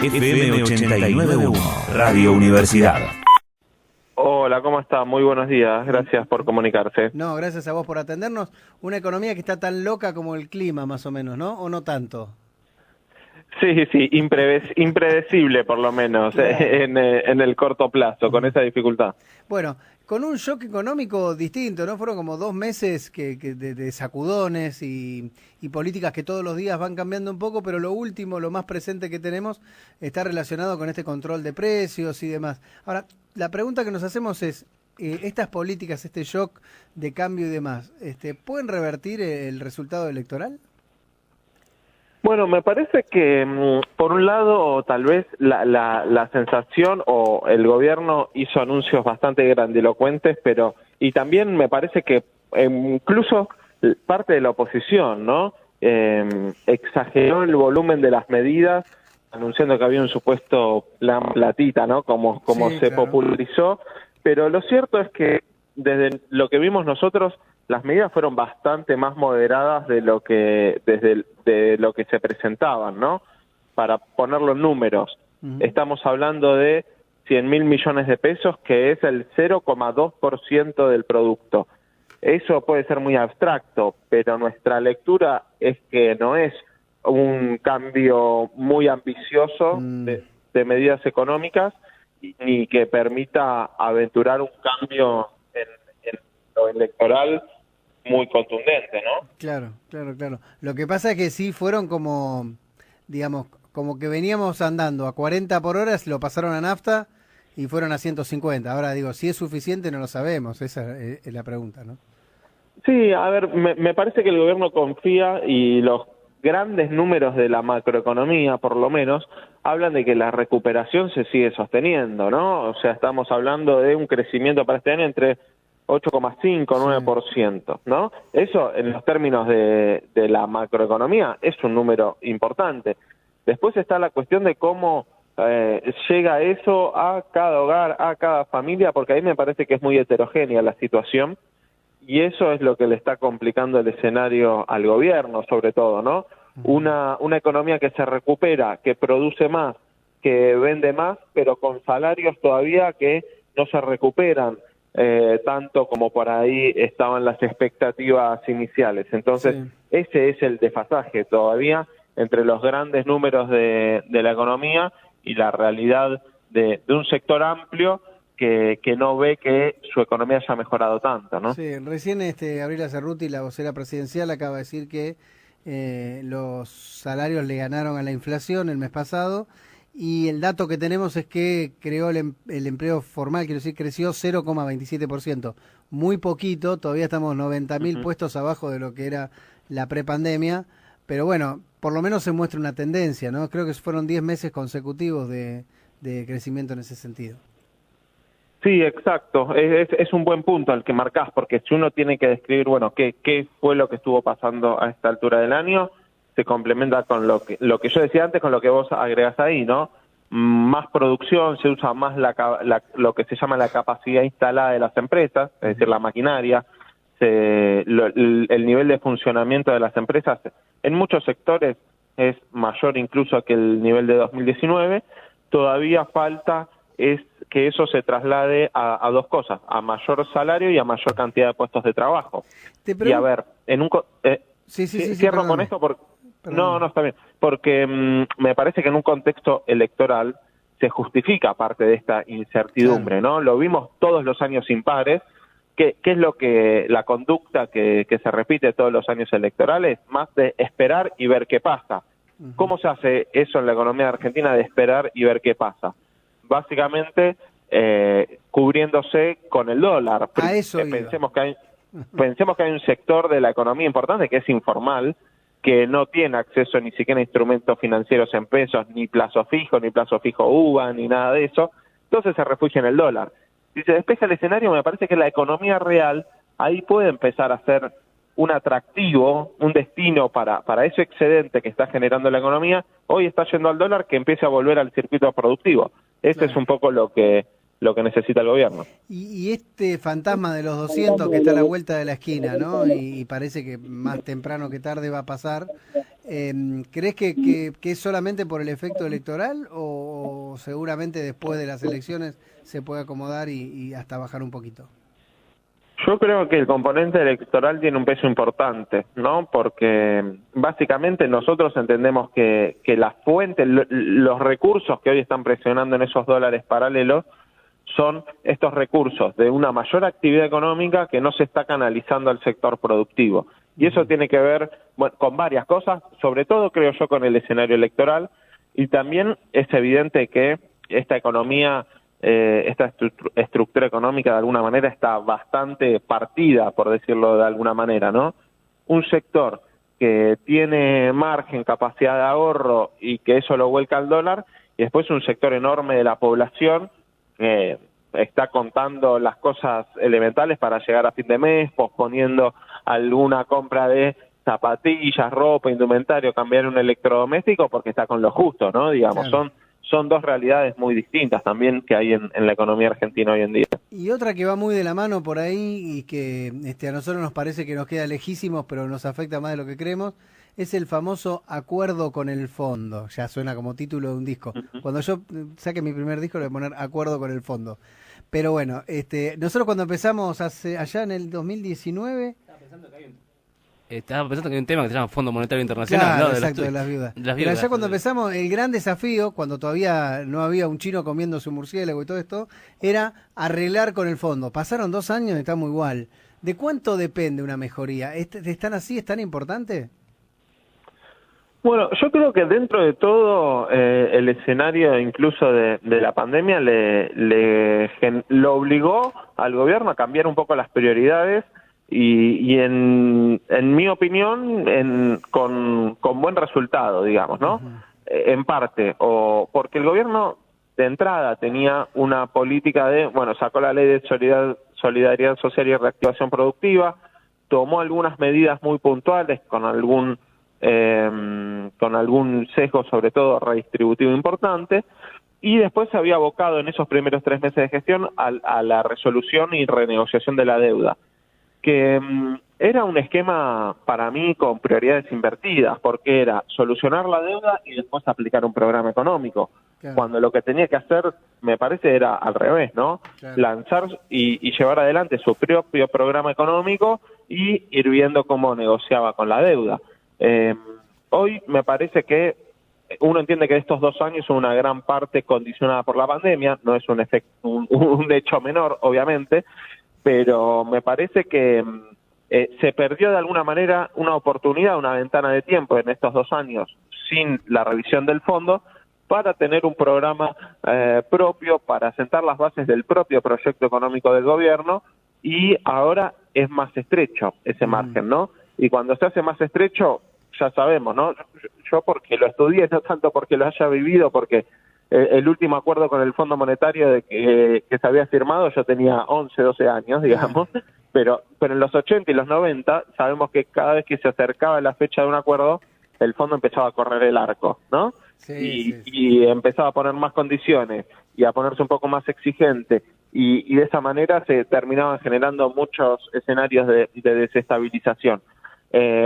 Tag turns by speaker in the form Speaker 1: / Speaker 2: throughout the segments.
Speaker 1: FM 89.1, Radio Universidad.
Speaker 2: Hola, ¿cómo está? Muy buenos días, gracias por comunicarse.
Speaker 3: No, gracias a vos por atendernos. Una economía que está tan loca como el clima, más o menos, ¿no? ¿O no tanto?
Speaker 2: Sí, impredecible por lo menos, en el corto plazo, con esa dificultad.
Speaker 3: Bueno, con un shock económico distinto, ¿no? Fueron como 2 meses de sacudones y políticas que todos los días van cambiando un poco, pero lo último, lo más presente que tenemos, está relacionado con este control de precios y demás. Ahora, la pregunta que nos hacemos es, estas políticas, este shock de cambio y demás, ¿pueden revertir el resultado electoral?
Speaker 2: Bueno, me parece que, por un lado, tal vez la sensación o el gobierno hizo anuncios bastante grandilocuentes, y también me parece que incluso parte de la oposición, ¿no? Exageró el volumen de las medidas, anunciando que había un supuesto plan platita, ¿no? Como
Speaker 3: Sí,
Speaker 2: se
Speaker 3: claro.
Speaker 2: popularizó, pero lo cierto es que desde lo que vimos nosotros, las medidas fueron bastante más moderadas de lo que de lo que se presentaban, ¿no? Para ponerlo en números, estamos hablando de 100.000 millones de pesos, que es el 0,2% del producto. Eso puede ser muy abstracto, pero nuestra lectura es que no es un cambio muy ambicioso de medidas económicas, ni que permita aventurar un cambio en lo electoral muy contundente, ¿no?
Speaker 3: Claro. Lo que pasa es que sí fueron como, digamos, como que veníamos andando a 40 por hora, lo pasaron a nafta y fueron a 150. Ahora digo, si es suficiente no lo sabemos, esa es la pregunta, ¿no?
Speaker 2: Sí, a ver, me parece que el gobierno confía y los grandes números de la macroeconomía, por lo menos, hablan de que la recuperación se sigue sosteniendo, ¿no? O sea, estamos hablando de un crecimiento para este año entre 8,5, 9%, ¿no? Eso, en los términos de la macroeconomía, es un número importante. Después está la cuestión de cómo llega eso a cada hogar, a cada familia, porque ahí me parece que es muy heterogénea la situación, y eso es lo que le está complicando el escenario al gobierno, sobre todo, ¿no? Una economía que se recupera, que produce más, que vende más, pero con salarios todavía que no se recuperan tanto como por ahí estaban las expectativas iniciales. Entonces, ese es el desfasaje todavía entre los grandes números de la economía y la realidad de un sector amplio que no ve que su economía haya mejorado tanto, ¿no?
Speaker 3: Sí, recién Gabriela Cerruti, la vocera presidencial, acaba de decir que los salarios le ganaron a la inflación el mes pasado y el dato que tenemos es que creó el empleo formal, quiero decir, creció 0,27%. Muy poquito, todavía estamos 90.000 puestos abajo de lo que era la prepandemia, pero bueno, por lo menos se muestra una tendencia, ¿no? Creo que fueron 10 meses consecutivos de crecimiento en ese sentido.
Speaker 2: Sí, exacto. Es un buen punto al que marcás, porque si uno tiene que describir, bueno, qué fue lo que estuvo pasando a esta altura del año, se complementa con lo que yo decía antes, con lo que vos agregás ahí, ¿no? Más producción, se usa más lo que se llama la capacidad instalada de las empresas, es decir, la maquinaria, el nivel de funcionamiento de las empresas en muchos sectores es mayor incluso que el nivel de 2019, todavía falta es que eso se traslade a dos cosas, a mayor salario y a mayor cantidad de puestos de trabajo. Y a ver, cierro con esto porque no, está bien, porque me parece que en un contexto electoral se justifica parte de esta incertidumbre, ¿no? Lo vimos todos los años impares, que es lo que la conducta que se repite todos los años electorales, más de esperar y ver qué pasa. ¿Cómo se hace eso en la economía argentina de esperar y ver qué pasa? Básicamente cubriéndose con el dólar.
Speaker 3: A eso
Speaker 2: pensemos que hay un sector de la economía importante que es informal, que no tiene acceso ni siquiera a instrumentos financieros en pesos, ni plazo fijo UVA, ni nada de eso, entonces se refugia en el dólar. Si se despeja el escenario, me parece que la economía real ahí puede empezar a ser un atractivo, un destino para ese excedente que está generando la economía. Hoy está yendo al dólar, que empiece a volver al circuito productivo. Ese es un poco lo que necesita el gobierno.
Speaker 3: Y este fantasma de los 200 que está a la vuelta de la esquina, ¿no? Y parece que más temprano que tarde va a pasar. ¿Crees que es solamente por el efecto electoral o seguramente después de las elecciones se puede acomodar y hasta bajar un poquito?
Speaker 2: Yo creo que el componente electoral tiene un peso importante, ¿no? Porque básicamente nosotros entendemos que la fuente, los recursos que hoy están presionando en esos dólares paralelos son estos recursos de una mayor actividad económica que no se está canalizando al sector productivo. Y eso tiene que ver, bueno, con varias cosas, sobre todo creo yo con el escenario electoral, y también es evidente que esta economía, esta estructura económica de alguna manera está bastante partida, por decirlo de alguna manera, ¿no? Un sector que tiene margen, capacidad de ahorro y que eso lo vuelca al dólar, y después un sector enorme de la población que está contando las cosas elementales para llegar a fin de mes, posponiendo alguna compra de zapatillas, ropa, indumentario, cambiar un electrodoméstico porque está con lo justo, ¿no? Digamos,
Speaker 3: claro.
Speaker 2: Son dos realidades muy distintas también que hay en la economía argentina hoy en día.
Speaker 3: Y otra que va muy de la mano por ahí y que a nosotros nos parece que nos queda lejísimos, pero nos afecta más de lo que creemos, es el famoso acuerdo con el fondo. Ya suena como título de un disco. Cuando yo saque mi primer disco le voy a poner acuerdo con el fondo. Pero bueno, nosotros cuando empezamos allá en el 2019...
Speaker 4: Estaba pensando que hay un tema que se llama Fondo Monetario Internacional,
Speaker 3: Claro,
Speaker 4: ¿no?
Speaker 3: exacto, de las viudas.
Speaker 4: De las
Speaker 3: Pero
Speaker 4: viudas.
Speaker 3: allá cuando empezamos, el gran desafío, cuando todavía no había un chino comiendo su murciélago y todo esto, era arreglar con el fondo. Pasaron 2 años y estamos igual. ¿De cuánto depende una mejoría? ¿Están así? ¿Es tan importante?
Speaker 2: Bueno, yo creo que dentro de todo el escenario incluso de la pandemia lo obligó al gobierno a cambiar un poco las prioridades y en mi opinión con buen resultado, digamos, ¿no?
Speaker 3: Uh-huh.
Speaker 2: En parte, o porque el gobierno de entrada tenía una política sacó la ley de solidaridad social y reactivación productiva, tomó algunas medidas muy puntuales con algún sesgo, sobre todo redistributivo importante, y después se había abocado en esos primeros 3 meses de gestión a la resolución y renegociación de la deuda, que era un esquema para mí con prioridades invertidas, porque era solucionar la deuda y después aplicar un programa económico,
Speaker 3: Claro.
Speaker 2: cuando lo que tenía que hacer, me parece, era al revés, ¿no?
Speaker 3: Claro.
Speaker 2: Lanzar y llevar adelante su propio programa económico y ir viendo cómo negociaba con la deuda. Hoy me parece que uno entiende que estos 2 años son una gran parte condicionada por la pandemia, no es un hecho menor, obviamente, pero me parece que se perdió de alguna manera una oportunidad, una ventana de tiempo en estos 2 años sin la revisión del fondo para tener un programa propio, para sentar las bases del propio proyecto económico del gobierno, y ahora es más estrecho ese margen, ¿no? Y cuando se hace más estrecho, ya sabemos, ¿no? Yo porque lo estudié, no tanto porque lo haya vivido, porque el último acuerdo con el Fondo Monetario que se había firmado, yo tenía 11, 12 años, digamos, pero en los 80 y los 90 sabemos que cada vez que se acercaba la fecha de un acuerdo, el fondo empezaba a correr el arco, ¿no?
Speaker 3: Sí.
Speaker 2: Y empezaba a poner más condiciones y a ponerse un poco más exigente, y de esa manera se terminaban generando muchos escenarios de desestabilización.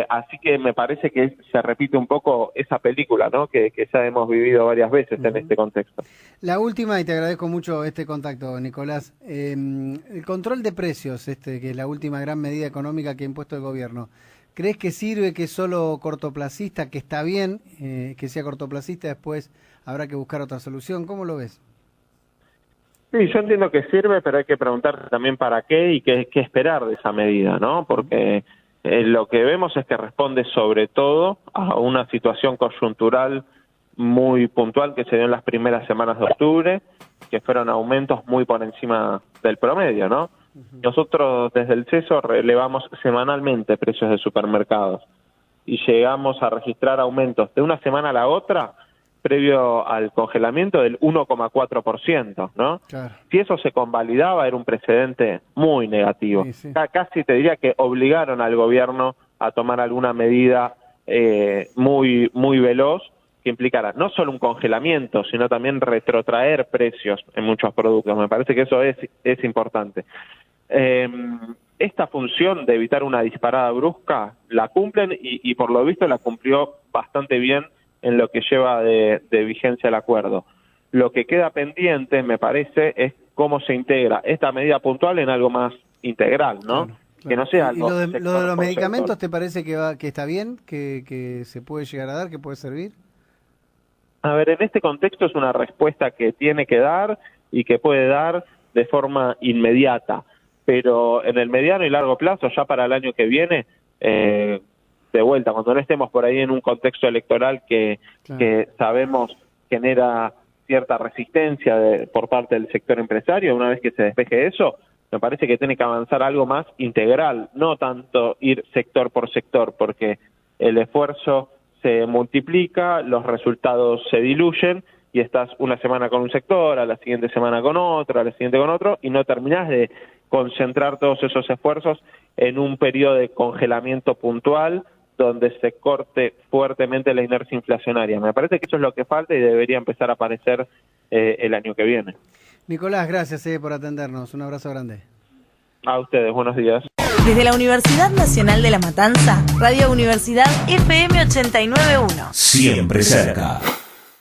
Speaker 2: Así que me parece que se repite un poco esa película, ¿no? Que ya hemos vivido varias veces en este contexto.
Speaker 3: La última, y te agradezco mucho este contacto, Nicolás, el control de precios, que es la última gran medida económica que ha impuesto el gobierno. ¿Crees que sirve, que es solo cortoplacista, que está bien que sea cortoplacista, después habrá que buscar otra solución? ¿Cómo lo ves?
Speaker 2: Sí, yo entiendo que sirve, pero hay que preguntar también para qué y qué esperar de esa medida, ¿no? Porque lo que vemos es que responde sobre todo a una situación coyuntural muy puntual que se dio en las primeras semanas de octubre, que fueron aumentos muy por encima del promedio, ¿no? Nosotros desde el CESO relevamos semanalmente precios de supermercados y llegamos a registrar aumentos de una semana a la otra previo al congelamiento del 1,4%, ¿no?
Speaker 3: Claro.
Speaker 2: Si eso se convalidaba, era un precedente muy negativo.
Speaker 3: Sí.
Speaker 2: Casi te diría que obligaron al gobierno a tomar alguna medida muy veloz que implicara no solo un congelamiento, sino también retrotraer precios en muchos productos. Me parece que eso es importante. esta función de evitar una disparada brusca la cumplen y por lo visto la cumplió bastante bien en lo que lleva de vigencia el acuerdo. Lo que queda pendiente, me parece, es cómo se integra esta medida puntual en algo más integral, ¿no?
Speaker 3: Claro.
Speaker 2: Que no sea
Speaker 3: ¿Y
Speaker 2: algo
Speaker 3: lo de
Speaker 2: sector
Speaker 3: los
Speaker 2: por
Speaker 3: medicamentos
Speaker 2: sector.
Speaker 3: te parece que está bien, que se puede llegar a dar, que puede servir?
Speaker 2: A ver, en este contexto es una respuesta que tiene que dar y que puede dar de forma inmediata, pero en el mediano y largo plazo, ya para el año que viene, de vuelta, cuando no estemos por ahí en un contexto electoral que sabemos genera cierta resistencia por parte del sector empresario, una vez que se despeje eso, me parece que tiene que avanzar algo más integral, no tanto ir sector por sector, porque el esfuerzo se multiplica, los resultados se diluyen y estás una semana con un sector, a la siguiente semana con otro, a la siguiente con otro, y no terminás de concentrar todos esos esfuerzos en un periodo de congelamiento puntual donde se corte fuertemente la inercia inflacionaria. Me parece que eso es lo que falta y debería empezar a aparecer el año que viene.
Speaker 3: Nicolás, gracias por atendernos. Un abrazo grande.
Speaker 2: A ustedes, buenos días.
Speaker 5: Desde la Universidad Nacional de La Matanza, Radio Universidad FM 89.1.
Speaker 1: Siempre cerca.